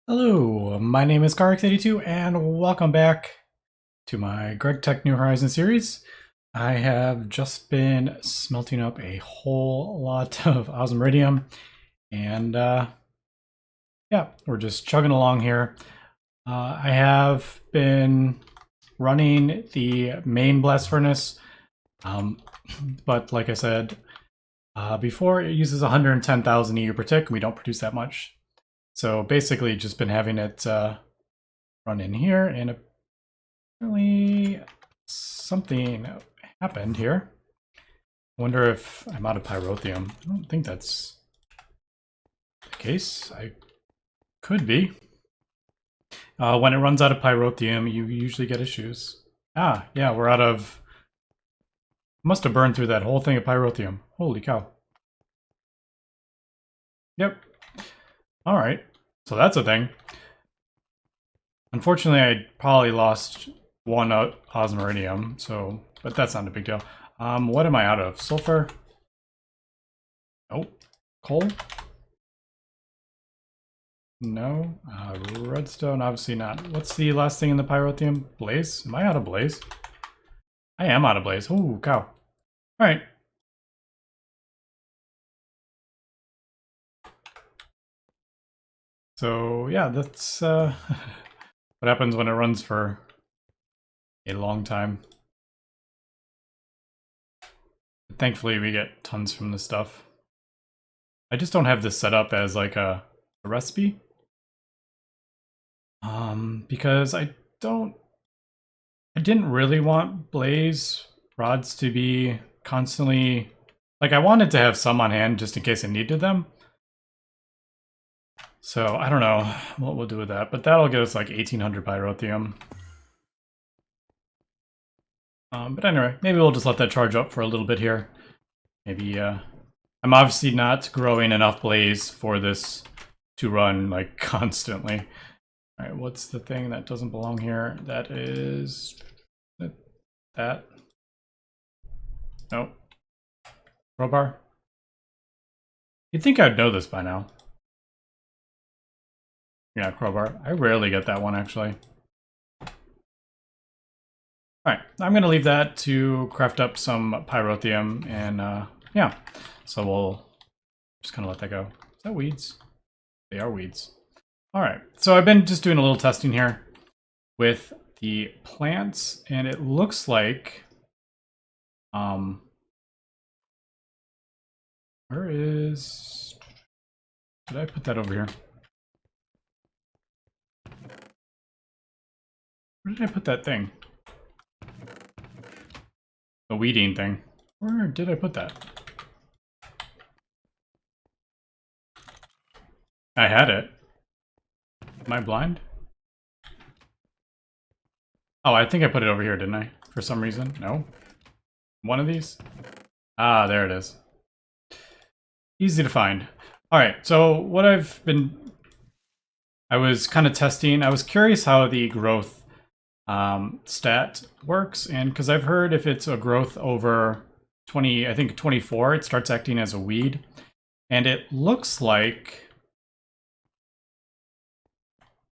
Hello, my name is Gregtech82 and welcome back to my Gregtech New Horizons series. I have just been smelting up a whole lot of osmiridium and yeah, we're just chugging along here. I have been running the main blast furnace, but like I said before, it uses 110,000 EU per tick and we don't produce that much. So basically just been having it run in here, and apparently something happened here. I wonder if I'm out of pyrotheum. I don't think that's the case. I could be. When it runs out of pyrotheum, you usually get issues. Ah, yeah, we're out of... Must have burned through that whole thing of pyrotheum. Holy cow. Yep. Alright. So that's a thing. Unfortunately, I probably lost one osmiridium, so... But that's not a big deal. What am I out of? Sulfur? Nope. Coal? No. Redstone? Obviously not. What's the last thing in the pyrotheum? Blaze? Am I out of blaze? I am out of blaze. Ooh, cow. Alright. So, yeah, that's what happens when it runs for a long time. Thankfully, we get tons from this stuff. I just don't have this set up as like a recipe. Because I didn't really want blaze rods to be constantly... Like, I wanted to have some on hand just in case I needed them. So, I don't know what we'll do with that, but that'll get us like 1800 pyrotheum. But anyway, maybe we'll just let that charge up for a little bit here. Maybe, I'm obviously not growing enough blaze for this to run, like, constantly. Alright, what's the thing that doesn't belong here? That is... that. Nope. Crowbar? You'd think I'd know this by now. Yeah, crowbar. I rarely get that one, actually. Alright, I'm going to leave that to craft up some pyrotheum, and yeah. So we'll just kind of let that go. Is that weeds? They are weeds. Alright, so I've been just doing a little testing here with the plants, and it looks like... where is... Did I put that over here? Where did I put that thing? The weeding thing. Where did I put that? I had it. Am I blind? Oh, I think I put it over here, didn't I? For some reason? No? One of these? Ah, there it is. Easy to find. Alright, so what I've been... I was kind of testing. I was curious how the growth stat works, and because I've heard if it's a growth over 20, I think 24, it starts acting as a weed. And it looks like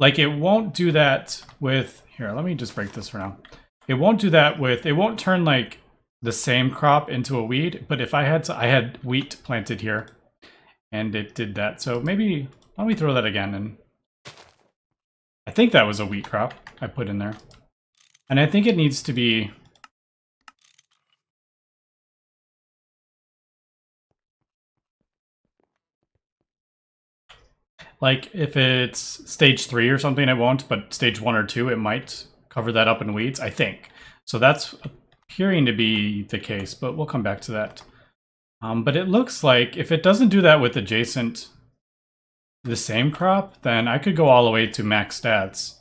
it won't do that with... Here, let me just break this for now. It won't do that with... It won't turn like the same crop into a weed, but if I had wheat planted here, and it did that. So maybe, why don't we throw that again? And I think that was a wheat crop I put in there. And I think it needs to be... Like, if it's stage 3 or something, it won't, but stage 1 or 2, it might cover that up in weeds, I think. So that's appearing to be the case, but we'll come back to that. But it looks like if it doesn't do that with adjacent, the same crop, then I could go all the way to max stats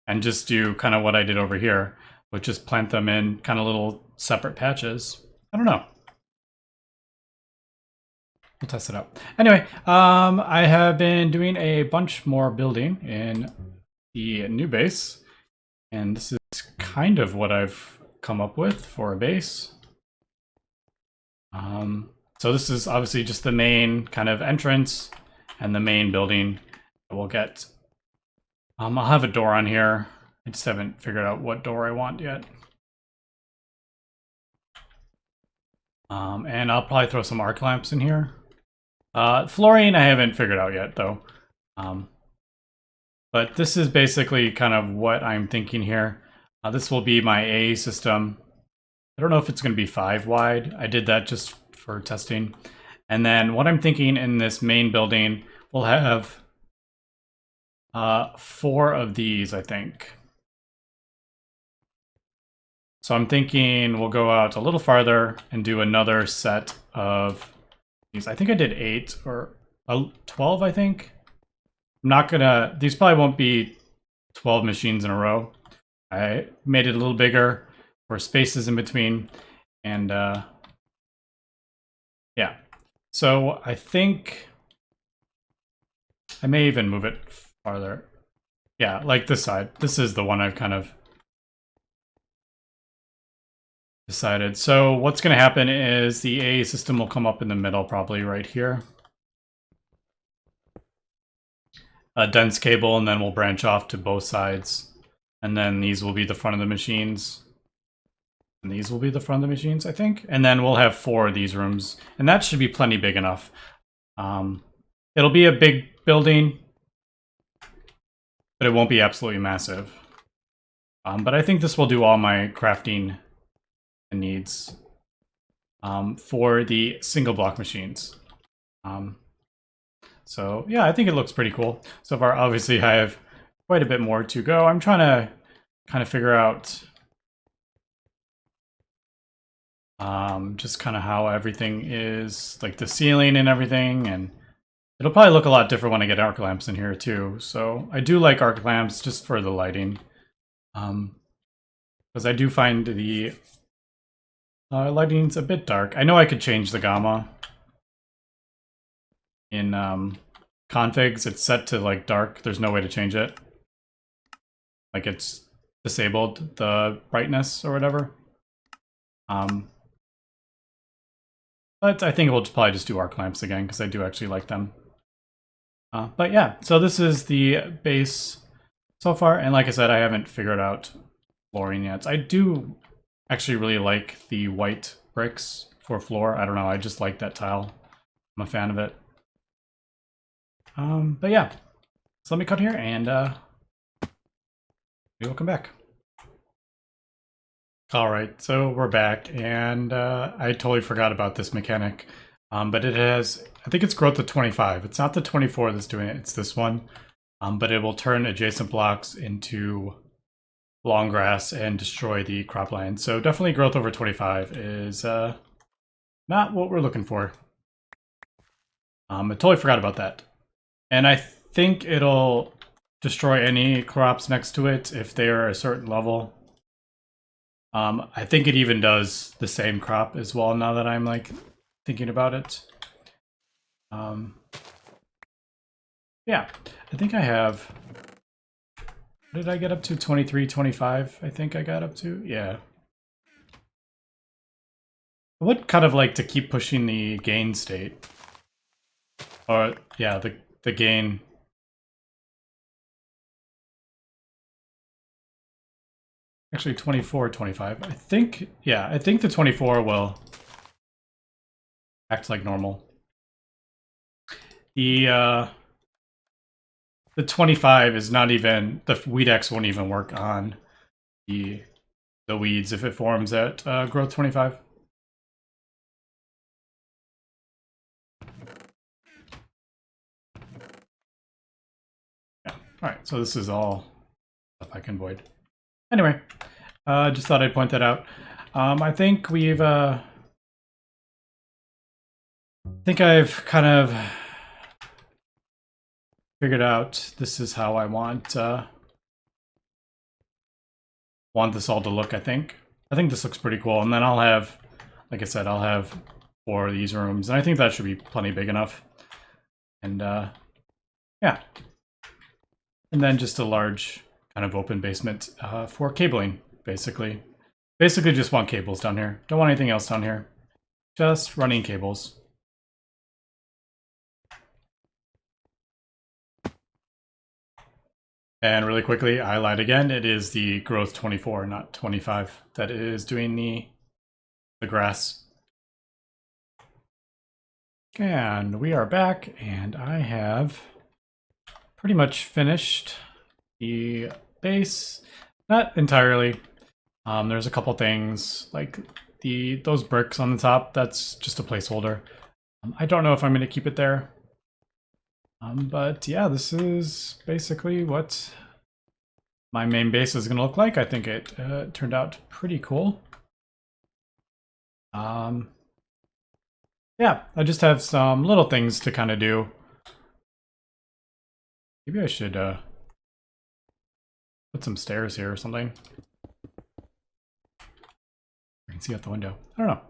and just do kind of what I did over here, which is plant them in kind of little separate patches. I don't know. We'll test it out. Anyway, I have been doing a bunch more building in the new base, and this is kind of what I've come up with for a base. So this is obviously just the main kind of entrance and the main building. We'll get I'll have a door on here. I just haven't figured out what door I want yet. And I'll probably throw some arc lamps in here. Flooring I haven't figured out yet, though. But this is basically kind of what I'm thinking here. This will be my A system. I don't know if it's going to be 5 wide. I did that just for testing. And then what I'm thinking in this main building, we'll have 4 of these, I think. So I'm thinking we'll go out a little farther and do another set of these. I think I did 8 or 12, I think. I'm not gonna, these probably won't be 12 machines in a row. I made it a little bigger for spaces in between. And yeah. So I think I may even move it farther. Yeah, like this side. This is the one I've kind of decided. So what's going to happen is the A system will come up in the middle, probably right here. A dense cable, and then we'll branch off to both sides. And then these will be the front of the machines. And these will be the front of the machines, I think. And then we'll have 4 of these rooms. And that should be plenty big enough. It'll be a big building, but it won't be absolutely massive. But I think this will do all my crafting needs for the single block machines. So yeah, I think it looks pretty cool. So far, obviously, I have quite a bit more to go. I'm trying to kind of figure out just kind of how everything is, like the ceiling and everything, and it'll probably look a lot different when I get arc lamps in here too. So I do like arc lamps just for the lighting, because I do find the lighting's a bit dark. I know I could change the gamma in configs. It's set to like dark. There's no way to change it. Like it's disabled, the brightness or whatever. But I think we'll probably just do arc lamps again because I do actually like them. But yeah, so this is the base so far. And like I said, I haven't figured out flooring yet. I do actually really like the white bricks for floor. I don't know, I just like that tile. I'm a fan of it. But yeah, so let me cut here and we will come back. Alright, so we're back, and I totally forgot about this mechanic. But it has, I think it's growth to 25. It's not the 24 that's doing it, it's this one. But it will turn adjacent blocks into long grass and destroy the cropland. So definitely growth over 25 is not what we're looking for. I totally forgot about that. And I think it'll destroy any crops next to it if they're a certain level. I think it even does the same crop as well now that I'm like thinking about it. Yeah, I think I have, what did I get up to? 23, 25, I think I got up to, yeah. I would kind of like to keep pushing the gain state. Or, yeah, the gain. Actually, 24, 25. I think, yeah, I think the 24 will act like normal. The 25 is not even, the weed X won't even work on the weeds if it forms at growth 25. Yeah, alright, so this is all stuff I can void. Anyway, just thought I'd point that out. I think we've, I think I've kind of figured out this is how I want this all to look, I think. I think this looks pretty cool. And then I'll have, like I said, I'll have 4 of these rooms. And I think that should be plenty big enough. And yeah. And then just a large kind of open basement for cabling, basically. Basically just want cables down here. Don't want anything else down here. Just running cables. And really quickly, I lied again. It is the growth 24, not 25, that is doing the grass. And we are back, and I have pretty much finished the base. Not entirely. There's a couple things, like those bricks on the top, that's just a placeholder. I don't know if I'm going to keep it there. But yeah, this is basically what my main base is going to look like. I think it turned out pretty cool. Yeah, I just have some little things to kind of do. Maybe I should put some stairs here or something. I can see out the window. I don't know.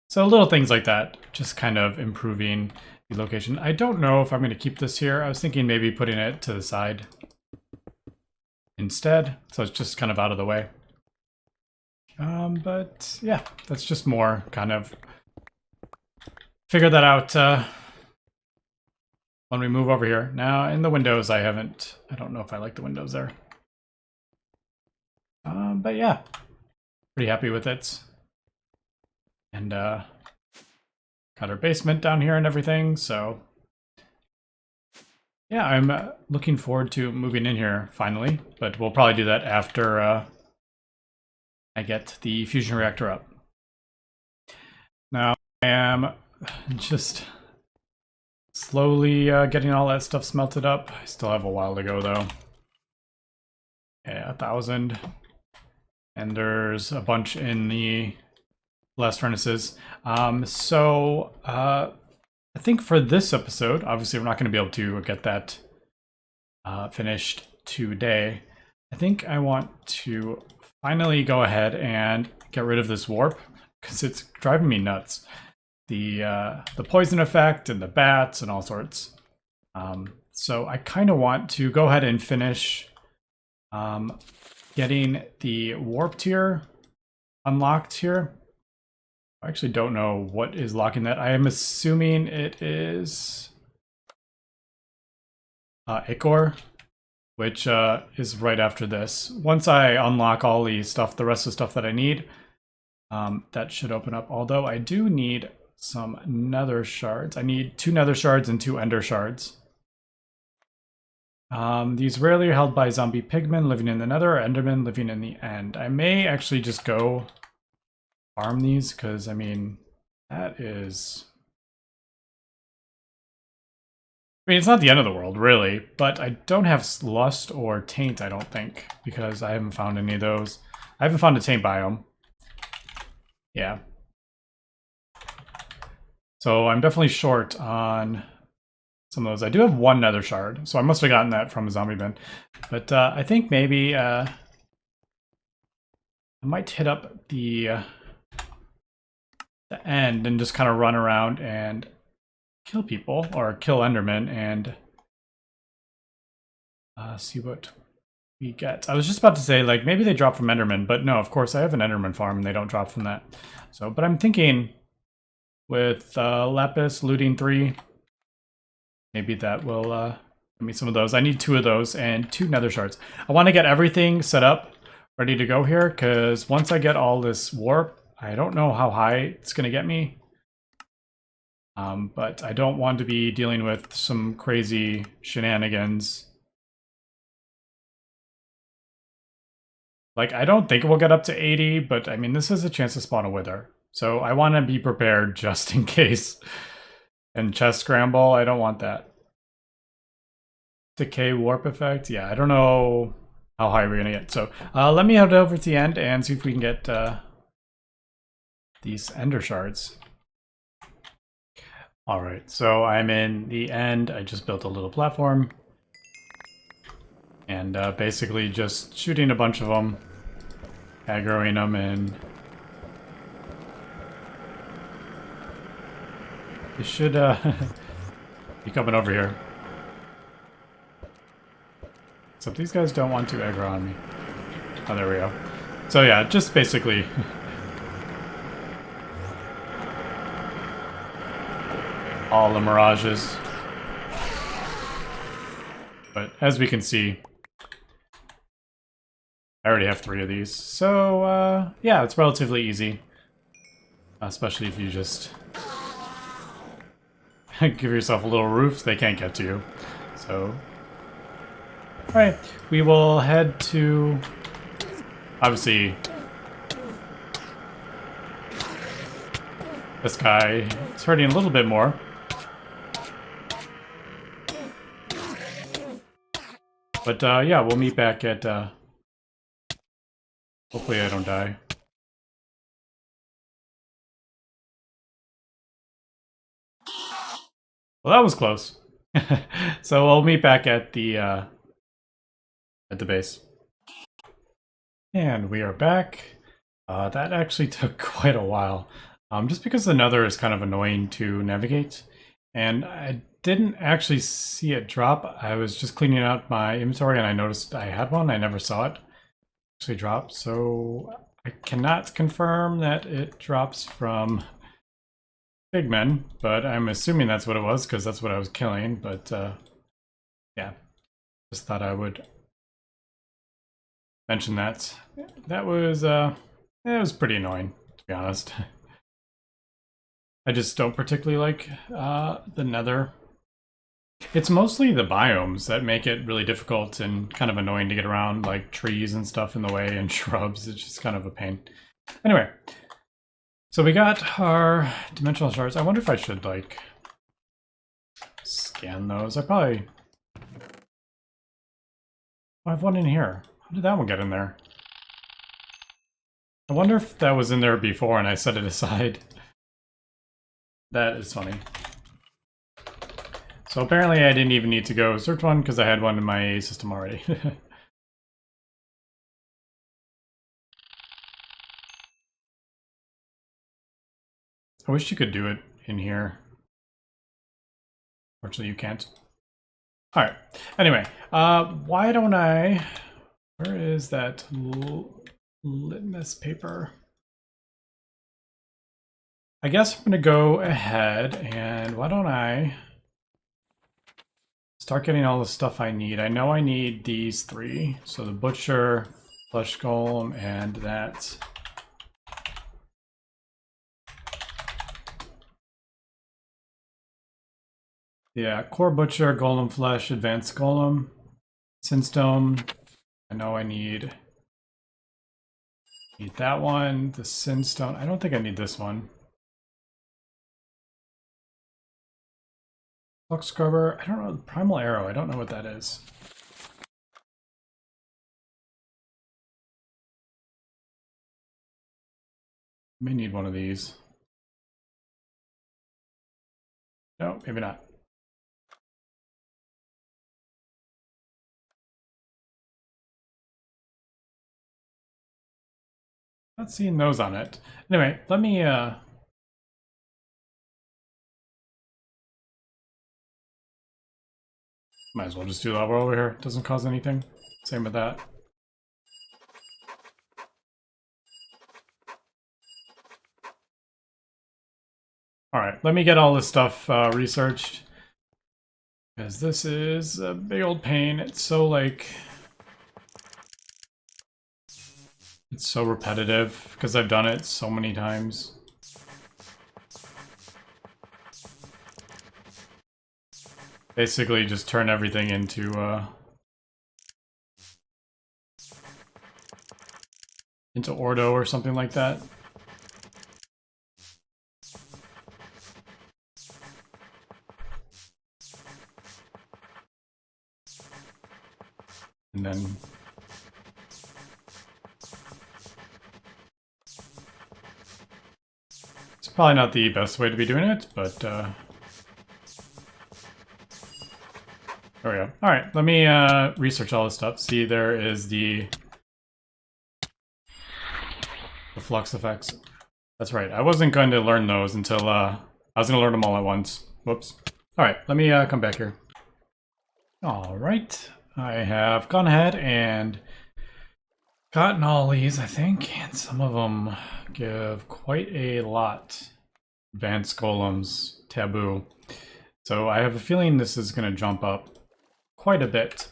So little things like that, just kind of improving the location. I don't know if I'm going to keep this here. I was thinking maybe putting it to the side instead, so it's just kind of out of the way. But yeah, that's just more kind of figure that out when we move over here. Now in the windows, I don't know if I like the windows there. But yeah, pretty happy with it. And got our basement down here and everything, so yeah, I'm looking forward to moving in here finally, but we'll probably do that after I get the fusion reactor up. Now I am just slowly getting all that stuff smelted up. I still have a while to go though. Yeah, 1,000. And there's a bunch in the blast furnaces. I think for this episode, obviously we're not going to be able to get that finished today. I think I want to finally go ahead and get rid of this warp because it's driving me nuts. The poison effect and the bats and all sorts. So I kind of want to go ahead and finish getting the warp tier unlocked here. I actually don't know what is locking that. I am assuming it is Ichor, which is right after this. Once I unlock all the rest of the stuff that I need, that should open up. Although I do need some nether shards. I need 2 nether shards and 2 ender shards. These rarely are held by zombie pigmen living in the nether or endermen living in the end. I may actually just go farm these, because I mean, that is... I mean, it's not the end of the world, really, but I don't have lust or taint, I don't think, because I haven't found any of those. I haven't found a taint biome. Yeah. So I'm definitely short on some of those. I do have 1 nether shard, so I must have gotten that from a zombie bin. But I think maybe I might hit up the end and just kind of run around and kill people, or kill endermen, and see what we get. I was just about to say, like, maybe they drop from endermen, but no, of course I have an enderman farm and they don't drop from that. So, but I'm thinking with lapis looting 3, maybe that will give me some of those. I need 2 of those and 2 nether shards. I want to get everything set up ready to go here, because once I get all this warp, I don't know how high it's going to get me. But I don't want to be dealing with some crazy shenanigans. Like, I don't think it will get up to 80, but I mean, this is a chance to spawn a wither. So I want to be prepared just in case. And chest scramble, I don't want that. Decay warp effect, yeah, I don't know how high we're going to get. So let me head over to the end and see if we can get these ender shards. Alright, so I'm in the end. I just built a little platform. And basically just shooting a bunch of them. Aggroing them, and they should be coming over here. Except these guys don't want to aggro on me. Oh, there we go. So yeah, just basically... all the mirages. But as we can see, I already have 3 of these. So, yeah, it's relatively easy. Especially if you just give yourself a little roof, they can't get to you. So, alright, we will head to, obviously, this guy is hurting a little bit more. But yeah, we'll meet back at, hopefully I don't die. Well, that was close. So we'll meet back at the base. And we are back. That actually took quite a while. Just because the nether is kind of annoying to navigate. And I didn't actually see it drop. I was just cleaning out my inventory and I noticed I had one. I never saw it actually drop. So I cannot confirm that it drops from pigmen, but I'm assuming that's what it was because that's what I was killing. But yeah, just thought I would mention that. That was it was pretty annoying, to be honest. I just don't particularly like the nether. It's mostly the biomes that make it really difficult and kind of annoying to get around, like trees and stuff in the way and shrubs. It's just kind of a pain. Anyway, so we got our dimensional shards. I wonder if I should, like, scan those. I probably... I have one in here. How did that one get in there? I wonder if that was in there before and I set it aside. That is funny. So apparently I didn't even need to go search one because I had one in my system already. I wish you could do it in here. Fortunately you can't. Alright, anyway, why don't I... Where is that litmus paper? I guess I'm going to go ahead and why don't I start getting all the stuff I need. I know I need these 3. So the butcher, flesh golem, and that. Yeah, core butcher, golem flesh, advanced golem, sinstone. I know I need that one, the sinstone. I don't think I need this one. Flux scrubber. I don't know. Primal arrow. I don't know what that is. May need one of these. No, maybe not. Not seeing those on it. Anyway, let me might as well just do that while over here. Doesn't cause anything. Same with that. Alright, let me get all this stuff researched. Because this is a big old pain. It's so, like... It's so repetitive, because I've done it so many times. Basically, just turn everything into Ordo or something like that. And then it's probably not the best way to be doing it, but there we go. All right, let me research all this stuff. See, there is the flux effects. That's right. I wasn't going to learn those until I was going to learn them all at once. Whoops. All right, let me come back here. All right, I have gone ahead and gotten all these, I think, and some of them give quite a lot. Advanced golems, taboo. So I have a feeling this is going to jump up quite a bit.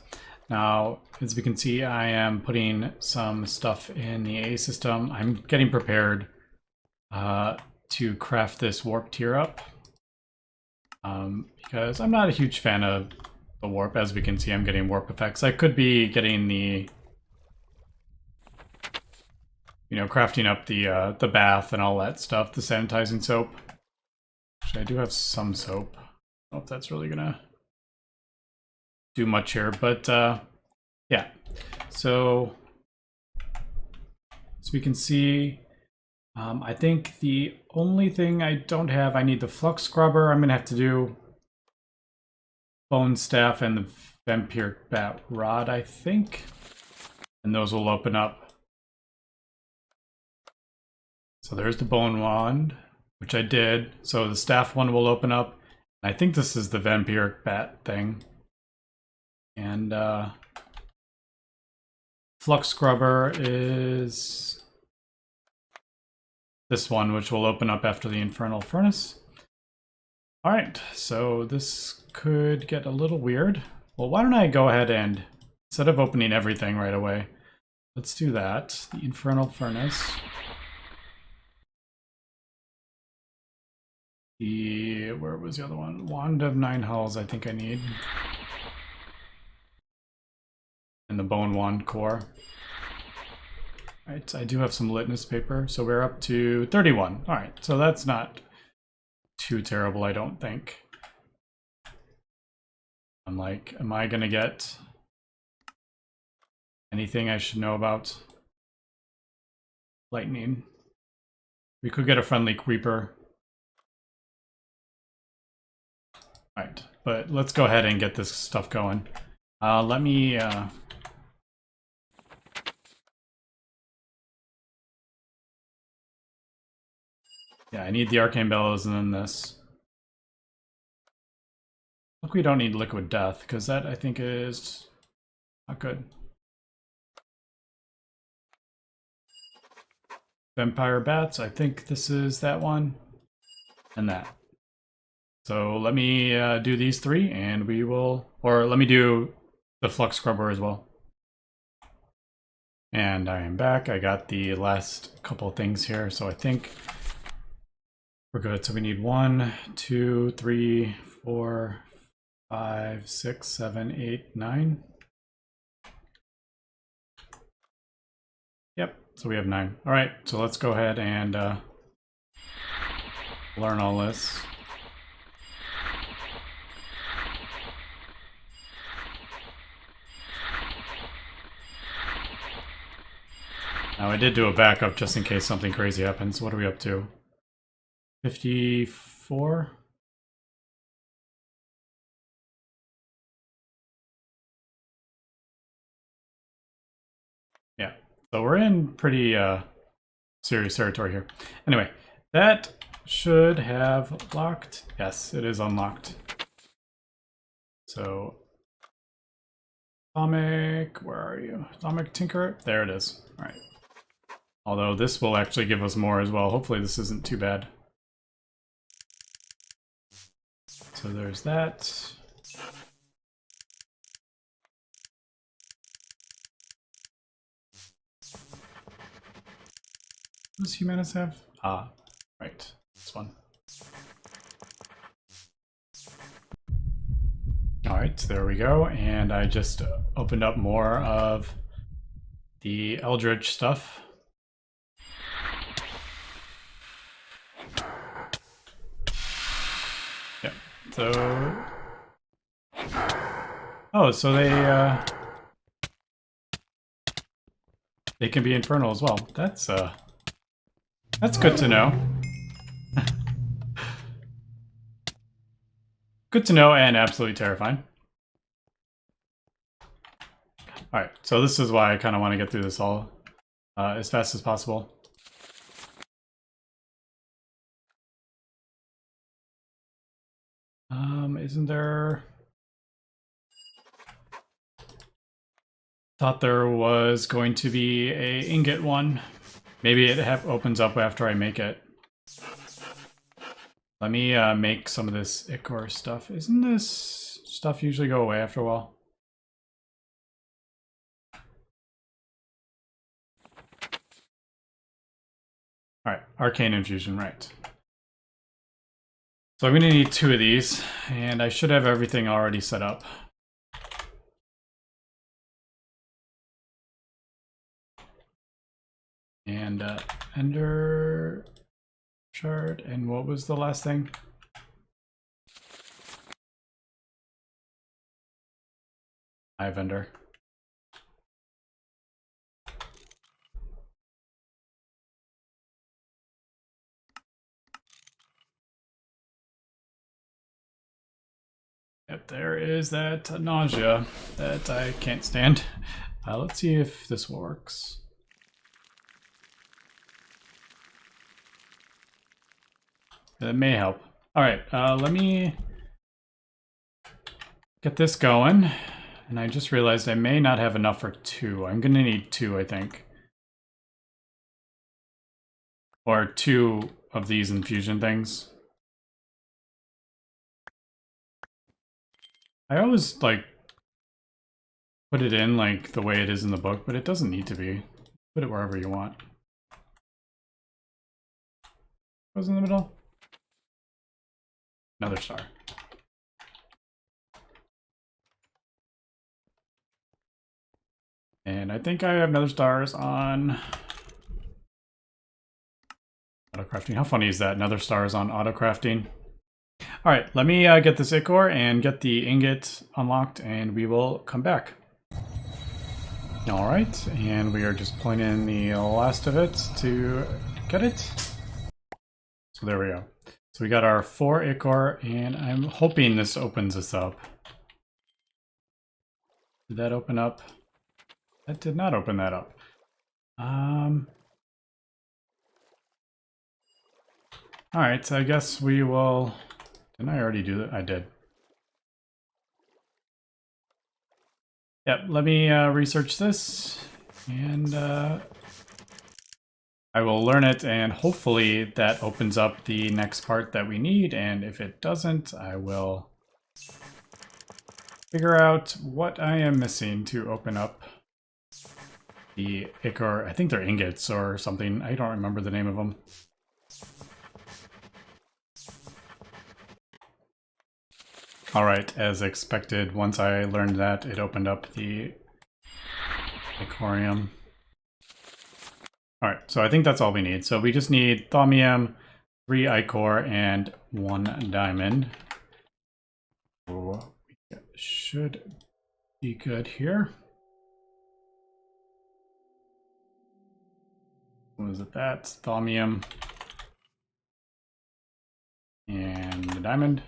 Now, as we can see, I am putting some stuff in the A system. I'm getting prepared to craft this warp tier up. Because I'm not a huge fan of the warp. As we can see, I'm getting warp effects. I could be getting the, crafting up the bath and all that stuff, the sanitizing soap. Actually, I do have some soap. I don't know if that's really gonna do much here, but yeah. So as we can see, I think the only thing I don't have, I need the flux scrubber. I'm gonna have to do bone staff and the vampiric bat rod, I think, and those will open up. So there's the bone wand, which I did. So the staff one will open up. I think this is the vampiric bat thing. And flux scrubber is this one, which will open up after the infernal furnace. All right, so this could get a little weird. Well, why don't I go ahead and, instead of opening everything right away, let's do that. The infernal furnace. Where was the other one? Wand of 9 hulls, I think I need. And the bone wand core. Right, I do have some litmus paper, so we're up to 31. All right, so that's not too terrible, I don't think. I'm like, am I gonna get anything I should know about lightning? We could get a friendly creeper. All right, but let's go ahead and get this stuff going. Let me yeah, I need the arcane bellows and then this. Look, we don't need liquid death because that I think is not good. Vampire bats, I think this is that one and that. So let me do these 3 and we will, or let me do the flux scrubber as well. And I am back. I got the last couple of things here, so I think we're good. So we need 1, 2, 3, 4, 5, 6, 7, 8, 9. Yep, so we have 9. All right, so let's go ahead and learn all this. Now I did do a backup just in case something crazy happens. What are we up to? 54? Yeah, so we're in pretty serious territory here. Anyway, that should have locked. Yes, it is unlocked. So, Thaumic, where are you? Thaumic Tinker? There it is. All right. Although this will actually give us more as well. Hopefully this isn't too bad. So there's that. What does Humanus have? Ah, right. This one. All right, so there we go. And I just opened up more of the Eldritch stuff. Yep. So, oh, so they can be infernal as well. That's good to know. Good to know and absolutely terrifying. Alright, so this is why I kind of want to get through this all as fast as possible. Isn't there... Thought there was going to be a ingot one. Maybe it opens up after I make it. Let me make some of this Ichor stuff. Isn't this stuff usually go away after a while? Alright, arcane infusion, right. So I'm going to need 2 of these, and I should have everything already set up. And Ender shard, and what was the last thing? Hive Ender. Yep, there is that nausea that I can't stand. Let's see if this works. That may help. All right, let me get this going. And I just realized I may not have enough for 2. I'm gonna need 2, I think. Or 2 of these infusion things. I always, like, put it in, like, the way it is in the book, but it doesn't need to be. Put it wherever you want. Goes in the middle. Another star. And I think I have another stars on auto-crafting. How funny is that? Another stars on auto-crafting. All right, let me get this ichor and get the ingot unlocked, and we will come back. All right, and we are just pulling in the last of it to get it. So there we go. So we got our 4 ichor, and I'm hoping this opens us up. Did that open up? That did not open that up. All right, so I guess we will... Didn't I already do that? I did. Yep, let me research this, and I will learn it, and hopefully that opens up the next part that we need, and if it doesn't, I will figure out what I am missing to open up the ichor. I think they're ingots or something. I don't remember the name of them. Alright, as expected, once I learned that, it opened up the Ichorium. Alright, so I think that's all we need. So we just need Thaumium, 3 ichor, and 1 diamond. So we should be good here. Was it that? Thaumium and the diamond.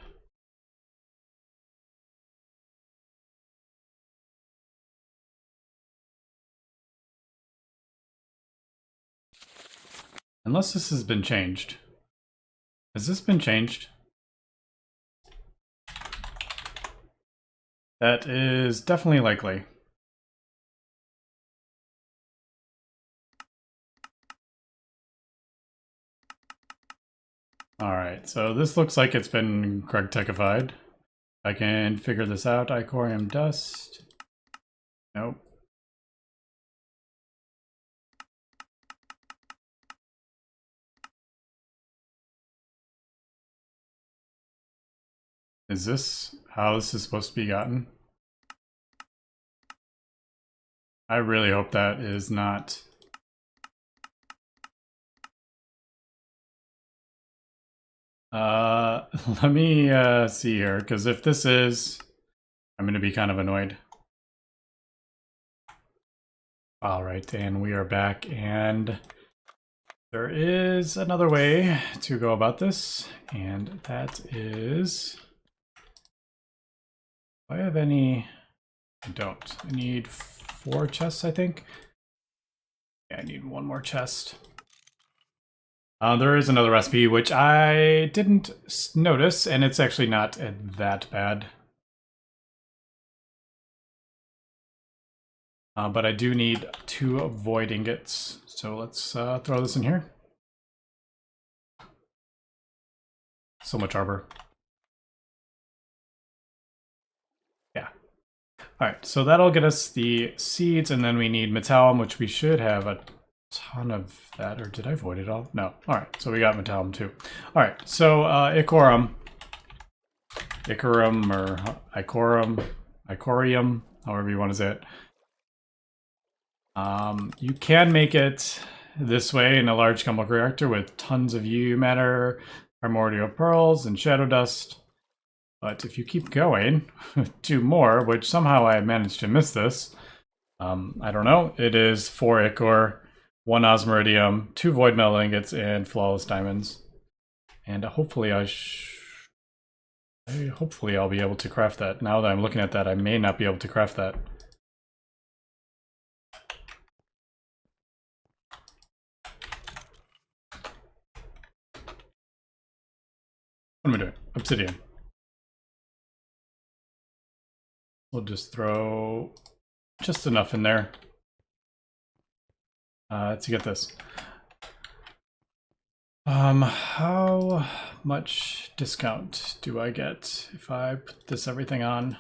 Unless this has been changed. Has this been changed? That is definitely likely. Alright, so this looks like it's been Gregtechified. I can figure this out. Ichorium dust. Nope. Is this how this is supposed to be gotten? I really hope that is not... let me see here, because if this is, I'm going to be kind of annoyed. Alright, and we are back, and there is another way to go about this, and that is... Do I have any... I don't. I need 4 chests, I think. Yeah, I need 1 more chest. There is another recipe, which I didn't notice, and it's actually not that bad. But I do need 2 void ingots, so let's throw this in here. So much arbor. Yeah. Alright, so that'll get us the seeds, and then we need metallum, which we should have a ton of that, or did I void it all? No. All right, so we got Metallum too. All right, so Ichorium, or Ichorium, however you want to say it. You can make it this way in a large chemical reactor with tons of UU matter, primordial pearls, and shadow dust. But if you keep going, 2 more, which somehow I managed to miss this. I don't know. It is 4 ichor, 1 osmiridium, 2 void metal ingots, and flawless diamonds. And hopefully hopefully I'll be able to craft that. Now that I'm looking at that, I may not be able to craft that. What am I doing? Obsidian. We'll just throw just enough in there to get this. How much discount do I get if I put this everything on?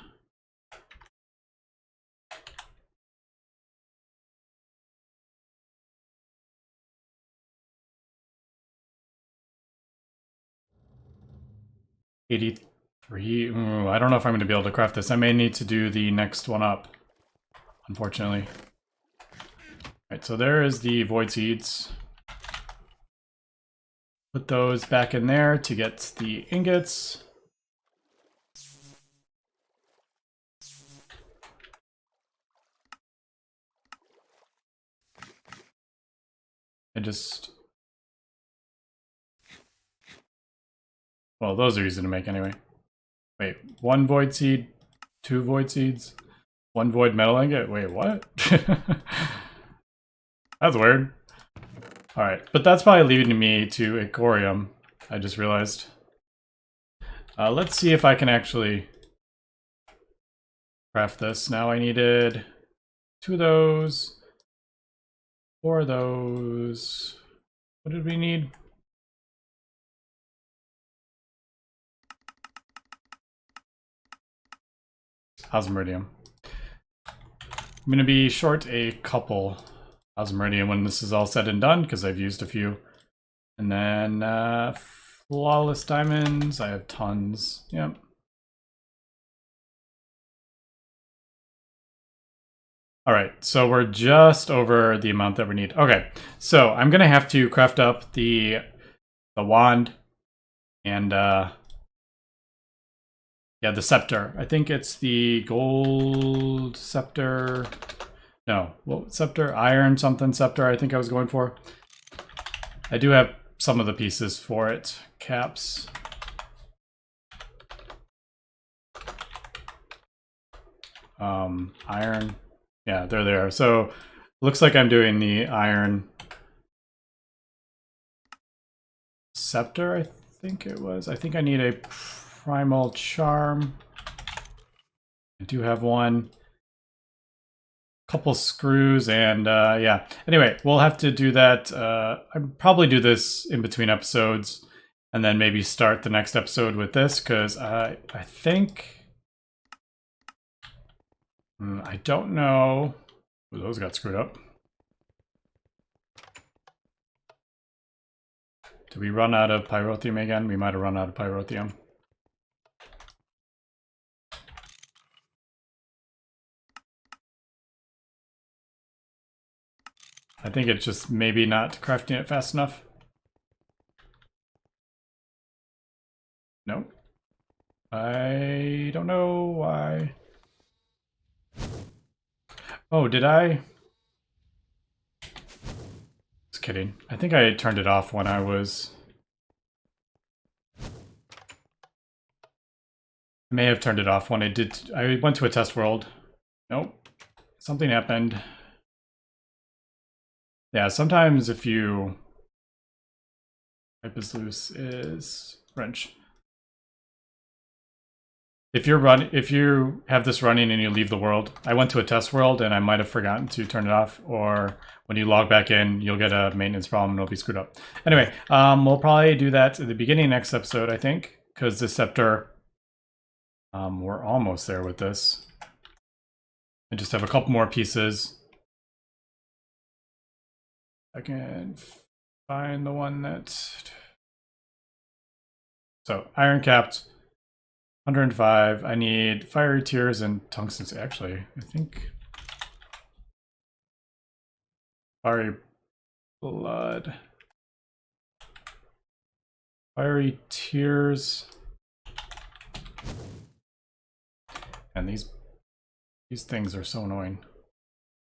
$83. Ooh, I don't know if I'm going to be able to craft this. I may need to do the next one up, unfortunately. Alright, so there is the void seeds. Put those back in there to get the ingots. Well, those are easy to make anyway. Wait, 1 void seed, 2 void seeds, 1 void metal ingot? Wait, what? That's weird. Alright, but that's probably leading me to Ichorium, I just realized. Let's see if I can actually craft this. Now I needed 2 of those, 4 of those. What did we need? Osmiridium. I'm going to be short a couple Osmiridium when this is all said and done, because I've used a few. And then flawless diamonds, I have tons. Yep. All right, so we're just over the amount that we need. Okay, so I'm going to have to craft up the wand and yeah, the scepter. I think it's the gold scepter. No, what scepter? Iron something scepter I think I was going for. I do have some of the pieces for it. Caps. Iron. Yeah, they're there. So looks like I'm doing the iron scepter, I think it was. I think I need a primal charm. I do have one. Couple screws and yeah. Anyway, we'll have to do that. I'll probably do this in between episodes and then maybe start the next episode with this because I think... I don't know. Ooh, those got screwed up. Did we run out of pyrotheum again? We might have run out of pyrotheum. I think it's just maybe not crafting it fast enough. Nope. I don't know why. Oh, did I? Just kidding. I think I turned it off when I was... I may have turned it off when I did... I went to a test world. Nope. Something happened. Yeah, sometimes if you... Type is loose is wrench. If you have this running and you leave the world, I went to a test world and I might have forgotten to turn it off, or when you log back in, you'll get a maintenance problem and it'll be screwed up. Anyway, we'll probably do that at the beginning of next episode, I think, because this scepter, we're almost there with this. I just have a couple more pieces. I can find the one that's... So, iron capped, 105. I need fiery tears and tungsten. Actually, I think fiery blood, fiery tears, and these things are so annoying.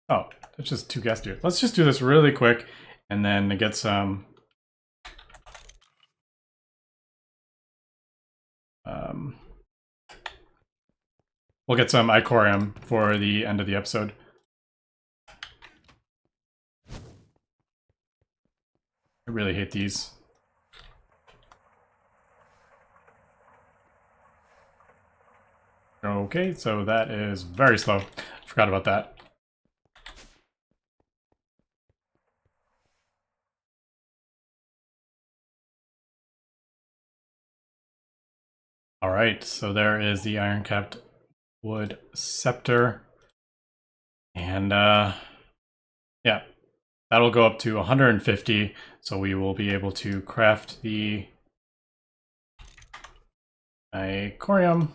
Oh, that's just 2 gas tears. Let's just do this really quick, and then get some. We'll get some Ichorium for the end of the episode. I really hate these. Okay, so that is very slow. Forgot about that. All right, so there is the iron capped wood scepter. And yeah, that'll go up to 150. So we will be able to craft the Ichorium.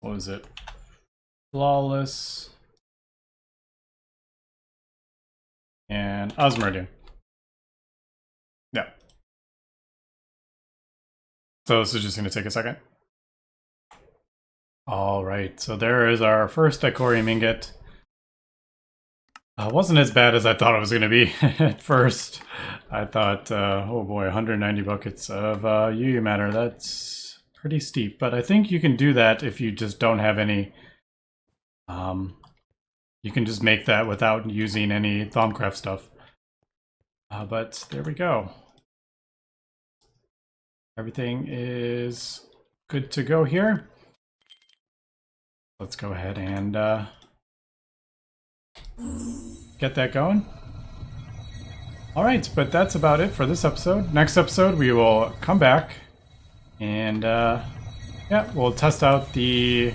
What was it? Flawless. And osmiridium. Yeah. So this is just going to take a second. All right, so there is our first Ichorium ingot. Wasn't as bad as I thought it was going to be at first. I thought, oh boy, 190 buckets of UU matter. That's pretty steep, but I think you can do that if you just don't have any. You can just make that without using any Thaumcraft stuff. But there we go. Everything is good to go here. Let's go ahead and get that going. All right, but that's about it for this episode. Next episode, we will come back and yeah, we'll test out the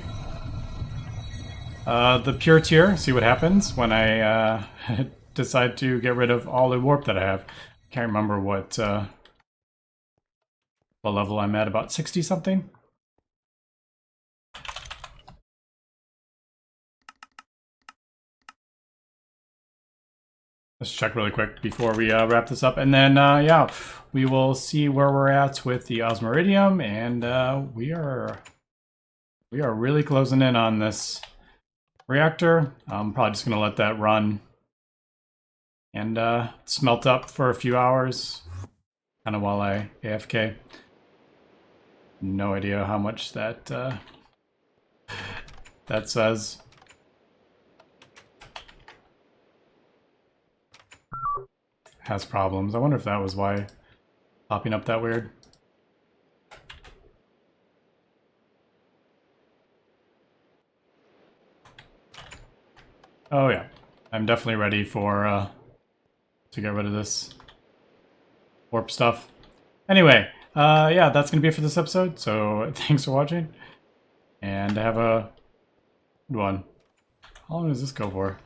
pure tier, see what happens when I decide to get rid of all the warp that I have. Can't remember what level I'm at, about 60 something. Let's check really quick before we wrap this up, and then yeah, we will see where we're at with the osmiridium, and we are really closing in on this reactor. I'm probably just gonna let that run and smelt up for a few hours, kind of while I AFK. No idea how much that that says. Has problems. I wonder if that was why popping up that weird. Oh yeah, I'm definitely ready for to get rid of this warp stuff. Anyway, yeah, that's gonna be it for this episode. So thanks for watching, and have a good one. How long does this go for?